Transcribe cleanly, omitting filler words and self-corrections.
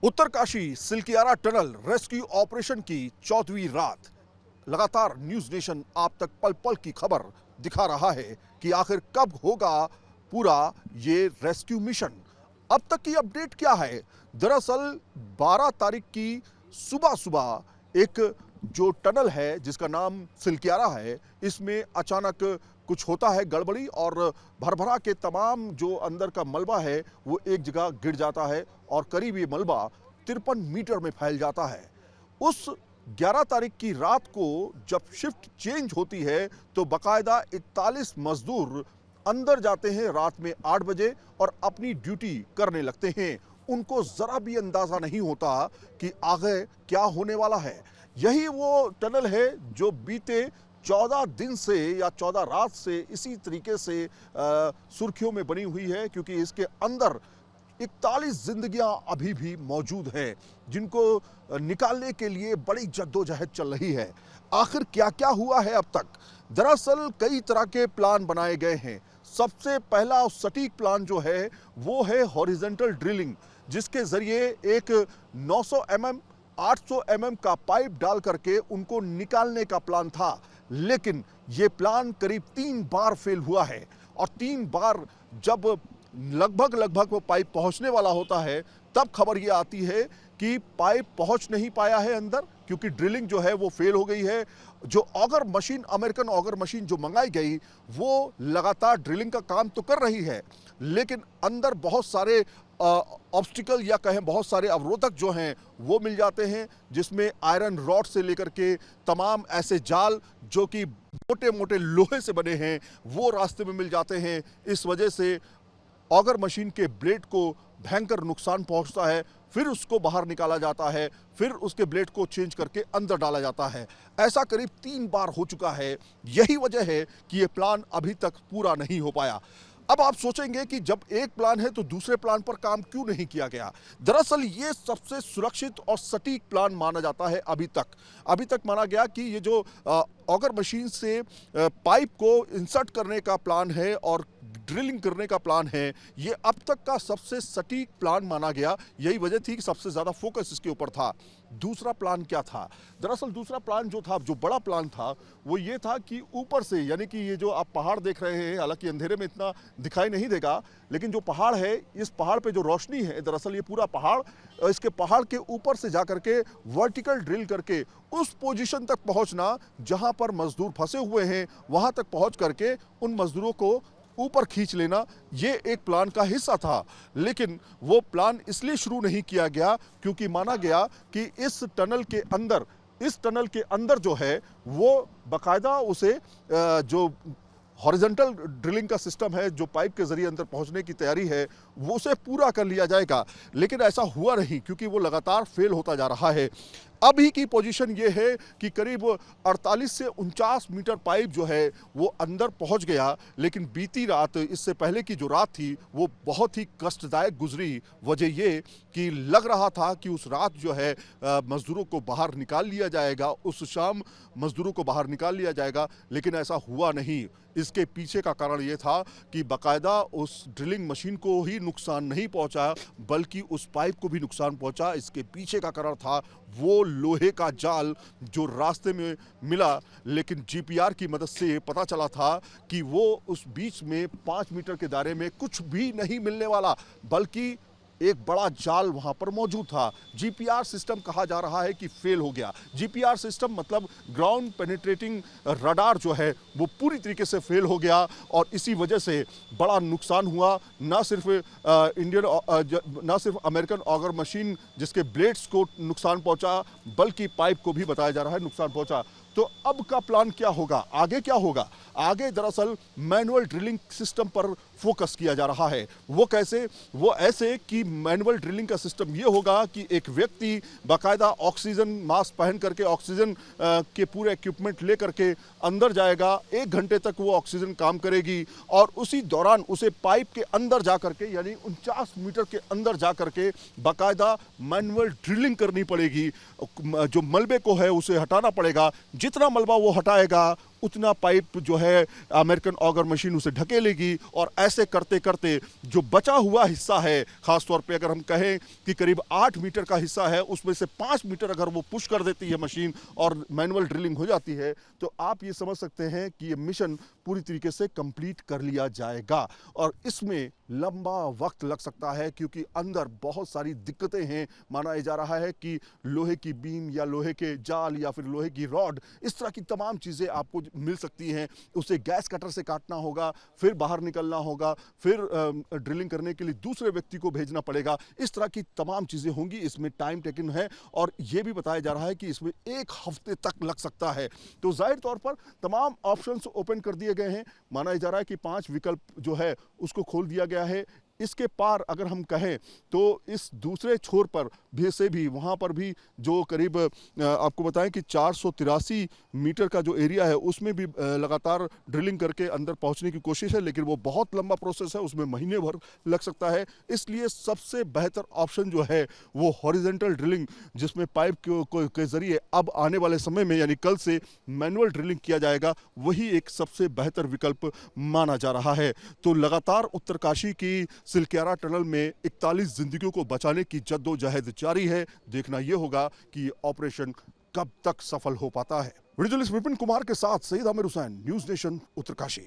Uttarkashi Silkyara tunnel rescue operation की 14वीं रात। लगातार न्यूज नेशन आप तक पल पल की खबर दिखा रहा है कि आखिर कब होगा पूरा ये रेस्क्यू मिशन। अब तक की अपडेट क्या है? दरअसल 12 तारीख की सुबह सुबह एक जो टनल है जिसका नाम सिलकियारा है, इसमें अचानक कुछ होता है गड़बड़ी और भरभरा के तमाम जो अंदर का मलबा है वो एक जगह गिर जाता है और करीब ये मलबा 53 मीटर में फैल जाता है। उस 11 तारीख की रात को जब शिफ्ट चेंज होती है तो बाकायदा 41 मजदूर अंदर जाते हैं रात में 8 बजे और अपनी ड्यूटी करने लगते हैं। उनको जरा भी अंदाजा नहीं होता कि आगे क्या होने वाला है। यही वो टनल है जो बीते 14 दिन से या 14 रात से इसी तरीके से सुर्खियों में बनी हुई है, क्योंकि इसके अंदर 41 जिंदगियां अभी भी मौजूद हैं जिनको निकालने के लिए बड़ी जद्दोजहद चल रही है। आखिर क्या क्या हुआ है अब तक? दरअसल कई तरह के प्लान बनाए गए हैं। सबसे पहला और सटीक प्लान जो है वो है हॉरिजॉन्टल ड्रिलिंग, जिसके जरिए एक 900 mm 800 mm का पाइप डाल करके उनको निकालने का प्लान था। लेकिन ये प्लान करीब 3 बार फेल हुआ है और 3 बार जब लगभग वो पाइप पहुंचने वाला होता है तब खबर ये आती है कि पाइप पहुंच नहीं पाया है अंदर, क्योंकि ड्रिलिंग जो है वो फेल हो गई है। जो auger machine, American auger machine जो मंगाई गई, वो लगातार ड्रिलिंग का काम तो कर रही है, लेकिन अंदर बहुत सारे ऑब्स्टिकल या कहें बहुत सारे अवरोधक जो हैं वो मिल जाते हैं, जिसमें आयरन रॉड से लेकर के तमाम ऐसे जाल जो कि मोटे मोटे लोहे से बने हैं वो रास्ते में मिल जाते हैं। इस वजह से ऑगर मशीन के ब्लेड को भयंकर नुकसान पहुंचता है। फिर उसको बाहर निकाला जाता है, फिर उसके ब्लेड को चेंज करके अंदर डाला जाता है। ऐसा करीब 3 बार हो चुका है। यही वजह है कि ये प्लान अभी तक पूरा नहीं हो पाया। अब आप सोचेंगे कि जब एक प्लान है तो दूसरे प्लान पर काम क्यों नहीं किया गया? दरअसल ये सबसे सुरक्षित और सटीक प्लान माना जाता है अभी तक माना गया कि ये जो ऑगर मशीन से पाइप को इंसर्ट करने का प्लान है और ड्रिलिंग करने का प्लान है, ये अब तक का सबसे सटीक प्लान माना गया। यही वजह थी कि सबसे ज़्यादा फोकस इसके ऊपर था। दूसरा प्लान क्या था? दरअसल दूसरा प्लान जो था, जो बड़ा प्लान था, वो ये था कि ऊपर से, यानी कि ये जो आप पहाड़ देख रहे हैं, हालांकि अंधेरे में इतना दिखाई नहीं देगा, लेकिन जो पहाड़ है, इस पहाड़ पे जो रोशनी है, दरअसल ये पूरा पहाड़, इसके पहाड़ के ऊपर से जा करके वर्टिकल ड्रिल करके उस पोजीशन तक पहुंचना जहां पर मजदूर फंसे हुए हैं, वहां तक पहुंच करके उन मजदूरों को ऊपर खींच लेना, ये एक प्लान का हिस्सा था। लेकिन वो प्लान इसलिए शुरू नहीं किया गया क्योंकि माना गया कि इस टनल के अंदर जो है वो बाकायदा उसे जो हॉरिजॉन्टल ड्रिलिंग का सिस्टम है, जो पाइप के जरिए अंदर पहुंचने की तैयारी है, वो उसे पूरा कर लिया जाएगा। लेकिन ऐसा हुआ नहीं, क्योंकि वो लगातार फेल होता जा रहा है। अभी की पोजीशन ये है कि करीब 48 से 49 मीटर पाइप जो है वो अंदर पहुंच गया। लेकिन बीती रात, इससे पहले की जो रात थी, वो बहुत ही कष्टदायक गुजरी। वजह ये कि लग रहा था कि उस रात जो है मजदूरों को बाहर निकाल लिया जाएगा, उस शाम मजदूरों को बाहर निकाल लिया जाएगा, लेकिन ऐसा हुआ नहीं। इसके पीछे का कारण ये था कि बाकायदा उस ड्रिलिंग मशीन को ही नुकसान नहीं पहुंचा, बल्कि उस पाइप को भी नुकसान पहुंचा। इसके पीछे का कारण था वो लोहे का जाल जो रास्ते में मिला, लेकिन जीपीआर की मदद से पता चला था कि वो उस बीच में 5 मीटर के दायरे में कुछ भी नहीं मिलने वाला, बल्कि एक बड़ा जाल वहां पर मौजूद था। जीपीआर सिस्टम कहा जा रहा है कि फेल हो गया। जीपीआर सिस्टम मतलब ग्राउंड पेनिट्रेटिंग रडार जो है वो पूरी तरीके से फेल हो गया और इसी वजह से बड़ा नुकसान हुआ। ना सिर्फ अमेरिकन ऑगर मशीन जिसके ब्लेड्स को नुकसान पहुंचा, बल्कि पाइप को भी बताया जा रहा है नुकसान पहुंचा। तो अब का प्लान क्या होगा? आगे क्या होगा? आगे दरअसल मैनुअल ड्रिलिंग सिस्टम पर फोकस किया जा रहा है। वो कैसे? वो ऐसे कि मैनुअल ड्रिलिंग का सिस्टम ये होगा कि एक व्यक्ति बाकायदा ऑक्सीजन मास्क पहन करके, ऑक्सीजन के पूरे इक्विपमेंट ले करके अंदर जाएगा। 1 घंटे तक वो ऑक्सीजन काम करेगी और उसी दौरान उसे पाइप के अंदर जा करके, यानी 49 मीटर के अंदर जा करके बाकायदा मैनुअल ड्रिलिंग करनी पड़ेगी। जो मलबे को है उसे हटाना पड़ेगा। जितना मलबा वो हटाएगा उतना पाइप जो है अमेरिकन ऑगर मशीन उसे ढकेलेगी और ऐसे करते करते जो बचा हुआ हिस्सा है, खासतौर पे अगर हम कहें कि करीब 8 मीटर का हिस्सा है, उसमें से 5 मीटर अगर वो पुश कर देती है मशीन और मैनुअल ड्रिलिंग हो जाती है, तो आप ये समझ सकते हैं कि ये मिशन पूरी तरीके से कंप्लीट कर लिया जाएगा। और इसमें लंबा वक्त लग सकता है क्योंकि अंदर बहुत सारी दिक्कतें हैं। माना जा रहा है कि लोहे की बीम या लोहे के जाल या फिर लोहे की रॉड, इस तरह की तमाम चीज़ें आपको मिल सकती हैं। उसे गैस कटर से काटना होगा, फिर बाहर निकलना होगा, फिर ड्रिलिंग करने के लिए दूसरे व्यक्ति को भेजना पड़ेगा। इस तरह की तमाम चीज़ें होंगी, इसमें टाइम टेकन है और ये भी बताया जा रहा है कि इसमें 1 हफ्ते तक लग सकता है। तो जाहिर तौर पर तमाम ऑप्शंस ओपन कर दिए गए हैं। माना जा रहा है कि 5 विकल्प जो है उसको खोल दिया गया है। इसके पार अगर हम कहें तो इस दूसरे छोर पर भी वहाँ पर भी जो करीब आपको बताएं कि 483 मीटर का जो एरिया है उसमें भी लगातार ड्रिलिंग करके अंदर पहुँचने की कोशिश है, लेकिन वो बहुत लंबा प्रोसेस है, उसमें महीने भर लग सकता है। इसलिए सबसे बेहतर ऑप्शन जो है वो हॉरिजेंटल ड्रिलिंग, जिसमें पाइप के जरिए अब आने वाले समय में यानी कल से मैनुअल ड्रिलिंग किया जाएगा, वही एक सबसे बेहतर विकल्प माना जा रहा है। तो लगातार उत्तरकाशी की सिलक्यारा टनल में 41 जिंदगियों को बचाने की जद्दोजहद जारी है। देखना यह होगा कि ऑपरेशन कब तक सफल हो पाता है। वीडियो जर्नलिस्ट विपिन कुमार के साथ सईद आमिर हुसैन, न्यूज़ नेशन, उत्तरकाशी।